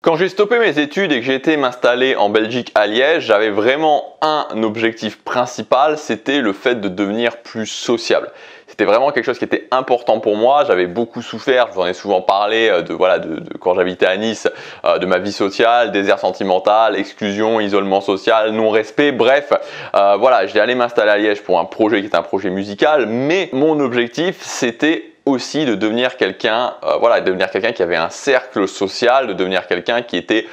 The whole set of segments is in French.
Quand j'ai stoppé mes études et que j'ai été m'installer en Belgique à Liège, j'avais vraiment un objectif principal, c'était le fait de devenir plus sociable. C'était vraiment quelque chose qui était important pour moi. J'avais beaucoup souffert, je vous en ai souvent parlé de quand j'habitais à Nice, de ma vie sociale, désert sentimental, exclusion, isolement social, non-respect, bref. J'étais allé m'installer à Liège pour un projet qui était un projet musical, mais mon objectif c'était aussi de devenir quelqu'un, qui avait un cercle social, de devenir quelqu'un qui était,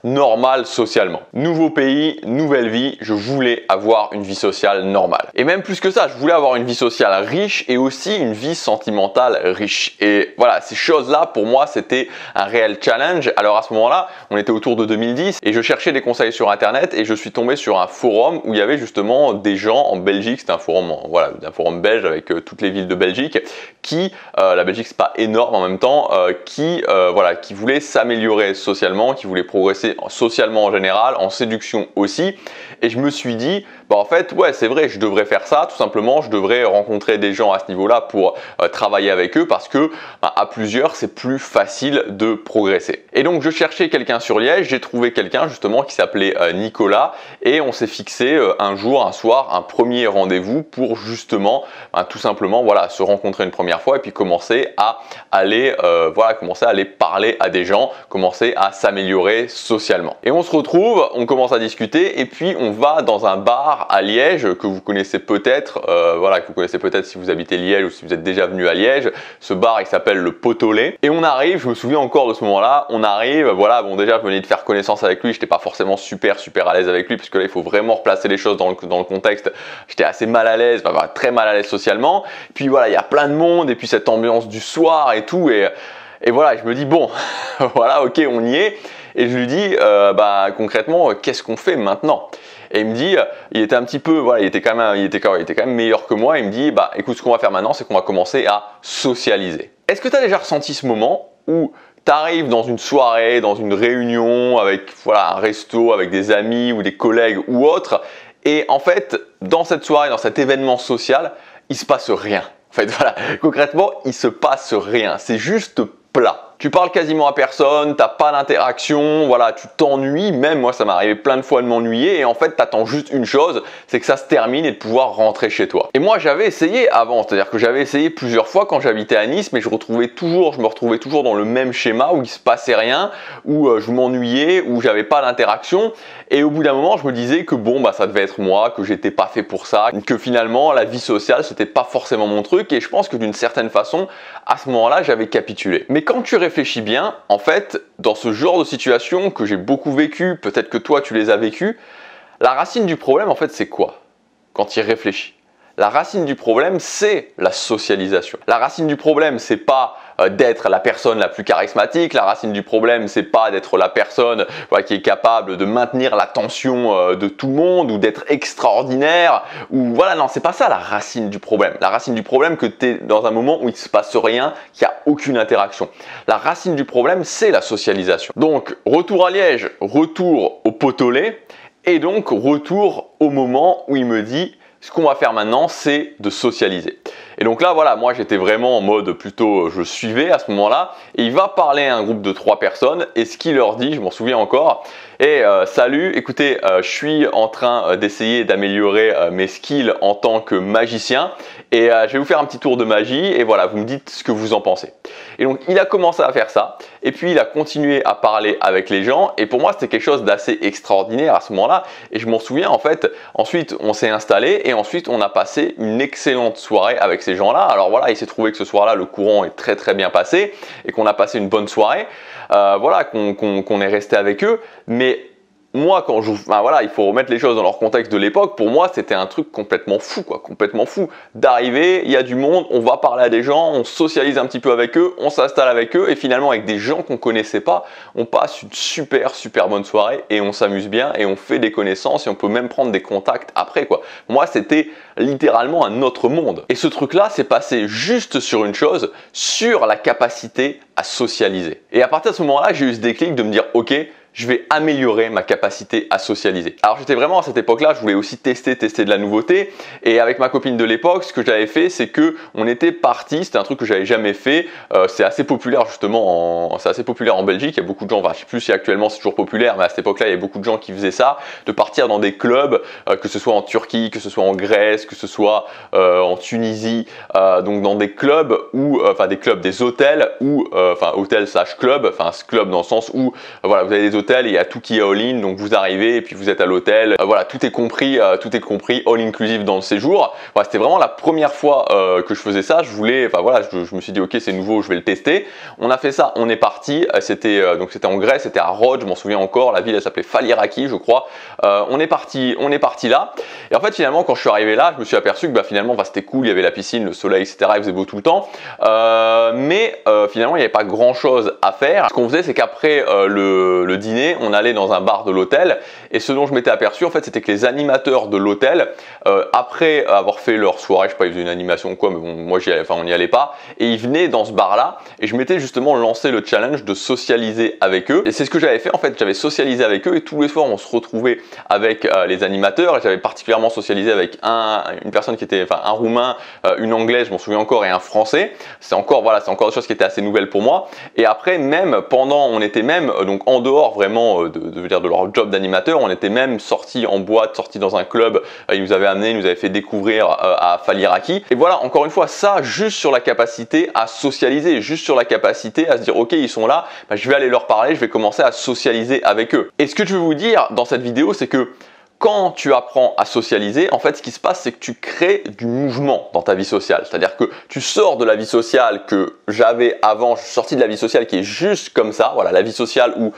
normal socialement. Nouveau pays, nouvelle vie, je voulais avoir une vie sociale normale. Et même plus que ça, je voulais avoir une vie sociale riche et aussi une vie sentimentale riche. Et voilà, ces choses-là, pour moi, c'était un réel challenge. Alors à ce moment-là, on était autour de 2010 et je cherchais des conseils sur Internet et je suis tombé sur un forum où il y avait justement des gens en Belgique, c'était un forum belge avec toutes les villes de Belgique, la Belgique c'est pas énorme en même temps, qui voulait s'améliorer socialement, qui voulait progresser socialement en général, en séduction aussi. Et je me suis dit, c'est vrai, je devrais faire ça, tout simplement, je devrais rencontrer des gens à ce niveau-là pour travailler avec eux parce que à plusieurs, c'est plus facile de progresser. Et donc, je cherchais quelqu'un sur Liège, j'ai trouvé quelqu'un justement qui s'appelait Nicolas et on s'est fixé un soir, un premier rendez-vous pour justement, tout simplement, se rencontrer une première fois et puis commencer à aller parler à des gens, commencer à s'améliorer socialement. Et on se retrouve, on commence à discuter et puis on va dans un bar à Liège que vous connaissez peut-être, si vous habitez Liège ou si vous êtes déjà venu à Liège. Ce bar il s'appelle le Pot-au-lait et on arrive, je me souviens encore de ce moment-là, déjà je venais de faire connaissance avec lui, j'étais pas forcément super à l'aise avec lui parce que là il faut vraiment replacer les choses dans le contexte. J'étais assez mal à l'aise, très mal à l'aise socialement. Puis il y a plein de monde et puis cette ambiance du soir et tout et je me dis bon, ok, on y est. Et je lui dis, concrètement, qu'est-ce qu'on fait maintenant? Et il me dit, il était quand même meilleur que moi. Il me dit, écoute, ce qu'on va faire maintenant, c'est qu'on va commencer à socialiser. Est-ce que tu as déjà ressenti ce moment où tu arrives dans une soirée, dans une réunion, avec un resto, avec des amis ou des collègues ou autres, et en fait, dans cette soirée, dans cet événement social, il se passe rien. Concrètement, il se passe rien. C'est juste plat. Tu parles quasiment à personne, t'as pas d'interaction, tu t'ennuies. Même moi, ça m'est arrivé plein de fois de m'ennuyer et en fait, t'attends juste une chose, c'est que ça se termine et de pouvoir rentrer chez toi. Et moi, j'avais essayé avant, c'est-à-dire que j'avais essayé plusieurs fois quand j'habitais à Nice, mais je me retrouvais toujours dans le même schéma où il se passait rien, où je m'ennuyais, où j'avais pas d'interaction. Et au bout d'un moment, je me disais que ça devait être moi, que j'étais pas fait pour ça, que finalement, la vie sociale, c'était pas forcément mon truc. Et je pense que d'une certaine façon, à ce moment-là, j'avais capitulé. Mais quand tu réfléchis bien, en fait, dans ce genre de situation que j'ai beaucoup vécu, peut-être que toi, tu les as vécues, la racine du problème, en fait, c'est quoi? Quand tu y réfléchis. La racine du problème, c'est la socialisation. La racine du problème, c'est pas d'être la personne la plus charismatique. La racine du problème, c'est pas d'être la personne qui est capable de maintenir l'attention de tout le monde ou d'être extraordinaire. Non, c'est pas ça la racine du problème. La racine du problème, que tu es dans un moment où il se passe rien, qu'il n'y a aucune interaction. La racine du problème, c'est la socialisation. Donc, retour à Liège, retour au Pot-au-lait et donc retour au moment où il me dit ce qu'on va faire maintenant, c'est de socialiser. Et donc là, moi j'étais vraiment en mode plutôt, je suivais à ce moment-là. Et il va parler à un groupe de 3 personnes et ce qu'il leur dit, je m'en souviens encore. Salut, écoutez, je suis en train d'essayer d'améliorer mes skills en tant que magicien. Et je vais vous faire un petit tour de magie et vous me dites ce que vous en pensez. Et donc il a commencé à faire ça et puis il a continué à parler avec les gens et pour moi c'était quelque chose d'assez extraordinaire à ce moment-là et je m'en souviens en fait. Ensuite on s'est installé et ensuite on a passé une excellente soirée avec ces gens-là. Alors il s'est trouvé que ce soir-là le courant est très bien passé et qu'on a passé une bonne soirée, qu'on est resté avec eux, mais moi, il faut remettre les choses dans leur contexte de l'époque. Pour moi, c'était un truc complètement fou, complètement fou. D'arriver, il y a du monde, on va parler à des gens, on socialise un petit peu avec eux, on s'installe avec eux et finalement, avec des gens qu'on connaissait pas, on passe une super bonne soirée et on s'amuse bien et on fait des connaissances et on peut même prendre des contacts après, Moi, c'était littéralement un autre monde. Et ce truc-là, s'est passé juste sur une chose, sur la capacité à socialiser. Et à partir de ce moment-là, j'ai eu ce déclic de me dire, ok, je vais améliorer ma capacité à socialiser. Alors j'étais vraiment à cette époque-là, je voulais aussi tester de la nouveauté. Et avec ma copine de l'époque, ce que j'avais fait, c'est que on était parti. C'était un truc que j'avais jamais fait. C'est assez populaire justement, c'est assez populaire en Belgique. Il y a beaucoup de gens, enfin je sais plus si actuellement c'est toujours populaire, mais à cette époque-là, il y avait beaucoup de gens qui faisaient ça, de partir dans des clubs, que ce soit en Turquie, que ce soit en Grèce, que ce soit en Tunisie, donc dans des clubs ou enfin des hôtels ou enfin hôtel slash club, enfin club dans le sens où voilà, vous avez des hôtels et il y a tout qui est all-in, donc vous arrivez et puis vous êtes à l'hôtel, voilà, tout est compris, all inclusive dans le séjour. Voilà, c'était vraiment la première fois que je faisais ça. Je voulais, enfin voilà, je me suis dit ok, c'est nouveau, je vais le tester. On a fait ça, on est parti. C'était donc c'était en Grèce, c'était à Rhodes, je m'en souviens encore. La ville elle s'appelait Faliraki, je crois. On est parti là. Et en fait finalement quand je suis arrivé là, je me suis aperçu que bah, finalement bah, c'était cool, il y avait la piscine, le soleil, etc. Il faisait beau tout le temps. Mais finalement il n'y avait pas grand chose à faire. Ce qu'on faisait, c'est qu'après le dîner, on allait dans un bar de l'hôtel. Et ce dont je m'étais aperçu en fait, c'était que les animateurs de l'hôtel, après avoir fait leur soirée, je sais pas, ils faisaient une animation ou quoi, mais bon, moi on n'y allait pas, et ils venaient dans ce bar-là, et je m'étais justement lancé le challenge de socialiser avec eux. Et c'est ce que j'avais fait en fait, j'avais socialisé avec eux, et tous les soirs on se retrouvait avec les animateurs, et j'avais particulièrement socialisé avec une personne qui était, enfin un roumain, une anglaise, je m'en souviens encore, et un français. C'est encore voilà, c'est encore des choses qui étaient assez nouvelles pour moi. Et après même pendant, on était même donc en dehors vraiment de leur job d'animateur, on était même sortis en boîte, sortis dans un club, ils nous avaient amené, ils nous avaient fait découvrir à Faliraki. Et voilà, encore une fois, ça juste sur la capacité à socialiser, juste sur la capacité à se dire ok, ils sont là, bah, je vais aller leur parler, je vais commencer à socialiser avec eux. Et ce que je veux vous dire dans cette vidéo, c'est que quand tu apprends à socialiser, en fait, ce qui se passe, c'est que tu crées du mouvement dans ta vie sociale. C'est-à-dire que tu sors de la vie sociale que j'avais avant, je suis sorti de la vie sociale qui est juste comme ça, voilà, la vie sociale où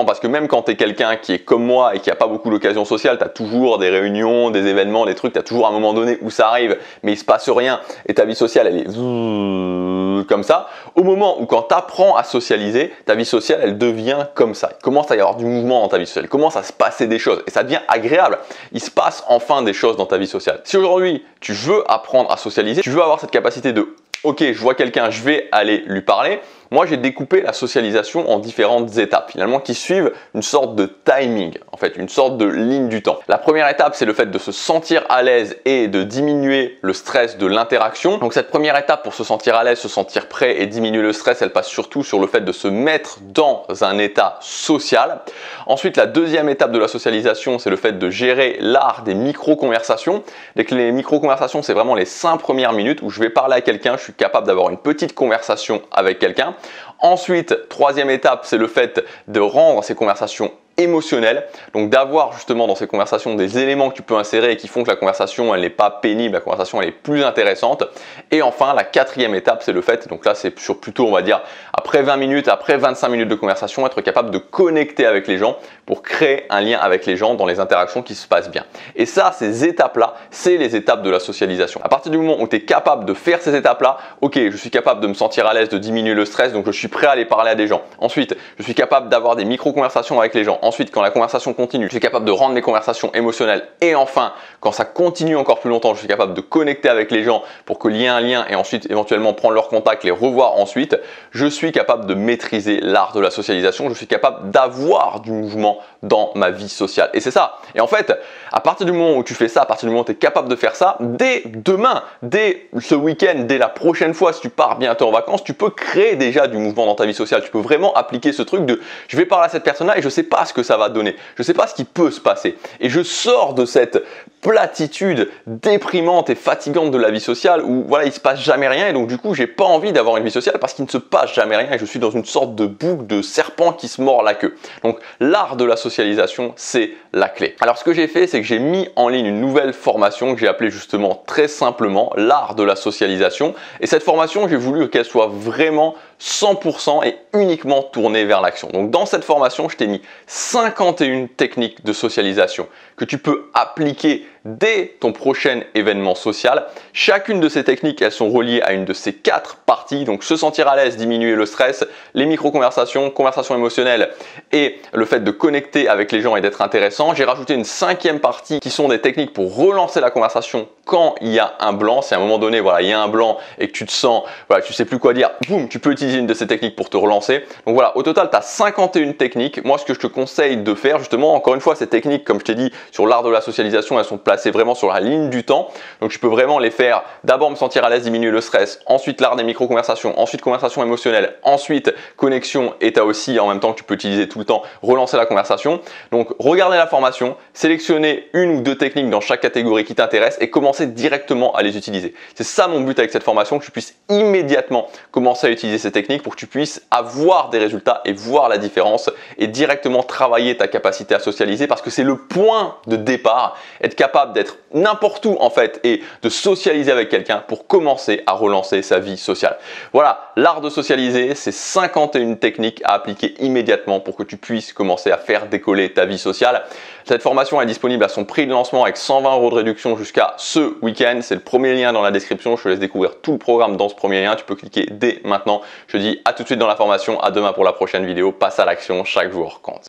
parce que même quand tu es quelqu'un qui est comme moi et qui n'a pas beaucoup d'occasions sociales, tu as toujours des réunions, des événements, des trucs, tu as toujours un moment donné où ça arrive, mais il se passe rien et ta vie sociale, elle est comme ça. Au moment où quand tu apprends à socialiser, ta vie sociale, elle devient comme ça. Il commence à y avoir du mouvement dans ta vie sociale, il commence à se passer des choses et ça devient agréable. Il se passe enfin des choses dans ta vie sociale. Si aujourd'hui, tu veux apprendre à socialiser, tu veux avoir cette capacité de ok, je vois quelqu'un, je vais aller lui parler. Moi, j'ai découpé la socialisation en différentes étapes, finalement, qui suivent une sorte de timing, en fait, une sorte de ligne du temps. La première étape, c'est le fait de se sentir à l'aise et de diminuer le stress de l'interaction. Donc, cette première étape pour se sentir à l'aise, se sentir prêt et diminuer le stress, elle passe surtout sur le fait de se mettre dans un état social. Ensuite, la deuxième étape de la socialisation, c'est le fait de gérer l'art des micro-conversations. Les micro-conversations, c'est vraiment les 5 premières minutes où je vais parler à quelqu'un, je suis capable d'avoir une petite conversation avec quelqu'un. Ensuite, troisième étape, c'est le fait de rendre ces conversations émotionnelles, donc d'avoir justement dans ces conversations des éléments que tu peux insérer et qui font que la conversation elle n'est pas pénible, la conversation elle est plus intéressante. Et enfin la quatrième étape, c'est le fait, donc là c'est sur plutôt on va dire après 20 minutes, après 25 minutes de conversation, être capable de connecter avec les gens pour créer un lien avec les gens dans les interactions qui se passent bien. Et ça, ces étapes-là, c'est les étapes de la socialisation. À partir du moment où tu es capable de faire ces étapes-là, ok, je suis capable de me sentir à l'aise, de diminuer le stress, donc je suis prêt à aller parler à des gens. Ensuite, je suis capable d'avoir des micro-conversations avec les gens. Ensuite, quand la conversation continue, je suis capable de rendre les conversations émotionnelles. Et enfin, quand ça continue encore plus longtemps, je suis capable de connecter avec les gens pour qu'il y ait un lien et ensuite éventuellement prendre leur contact, les revoir ensuite. Je suis capable de maîtriser l'art de la socialisation. Je suis capable d'avoir du mouvement dans ma vie sociale. Et c'est ça. Et en fait, à partir du moment où tu fais ça, à partir du moment où tu es capable de faire ça, dès demain, dès ce week-end, dès la prochaine fois, si tu pars bientôt en vacances, tu peux créer déjà du mouvement dans ta vie sociale. Tu peux vraiment appliquer ce truc de je vais parler à cette personne-là et je ne sais pas ce que ça va donner. Je ne sais pas ce qui peut se passer. Et je sors de cette platitude déprimante et fatigante de la vie sociale où voilà, il se passe jamais rien et donc du coup, j'ai pas envie d'avoir une vie sociale parce qu'il ne se passe jamais rien et je suis dans une sorte de boucle de serpent qui se mord la queue. Donc l'art de la socialisation, c'est la clé. Alors ce que j'ai fait, c'est que j'ai mis en ligne une nouvelle formation que j'ai appelée justement très simplement l'art de la socialisation. Et cette formation, j'ai voulu qu'elle soit vraiment 100% et uniquement tournée vers l'action. Donc dans cette formation, je t'ai mis 51 techniques de socialisation que tu peux appliquer dès ton prochain événement social. Chacune de ces techniques, elles sont reliées à une de ces 4 parties. Donc se sentir à l'aise, diminuer le stress, les micro-conversations, conversations émotionnelles et le fait de connecter avec les gens et d'être intéressant. J'ai rajouté une 5e partie qui sont des techniques pour relancer la conversation quand il y a un blanc. Si à un moment donné, voilà, il y a un blanc et que tu te sens, voilà, tu sais plus quoi dire, boum, tu peux utiliser une de ces techniques pour te relancer. Donc voilà, au total, tu as 51 techniques. Moi, ce que je te conseille de faire, justement, encore une fois, ces techniques, comme je t'ai dit, sur l'art de la socialisation, elles sont placées vraiment sur la ligne du temps. Donc tu peux vraiment les faire, d'abord me sentir à l'aise, diminuer le stress, ensuite l'art des micro-conversations, ensuite conversation émotionnelle, ensuite connexion, et tu as aussi en même temps que tu peux utiliser tout le temps, relancer la conversation. Donc regardez la formation, sélectionnez une ou 2 techniques dans chaque catégorie qui t'intéresse et commencez directement à les utiliser. C'est ça mon but avec cette formation, que tu puisses immédiatement commencer à utiliser ces techniques pour que tu puisses avoir des résultats et voir la différence et directement travailler ta capacité à socialiser, parce que c'est le point de départ, être capable d'être n'importe où en fait et de socialiser avec quelqu'un pour commencer à relancer sa vie sociale. Voilà, l'art de socialiser, c'est 51 techniques à appliquer immédiatement pour que tu puisses commencer à faire décoller ta vie sociale. Cette formation est disponible à son prix de lancement avec 120 € de réduction jusqu'à ce week-end. C'est le premier lien dans la description. Je te laisse découvrir tout le programme dans ce premier lien. Tu peux cliquer dès maintenant. Je te dis à tout de suite dans la formation. À demain pour la prochaine vidéo. Passe à l'action. Chaque jour compte.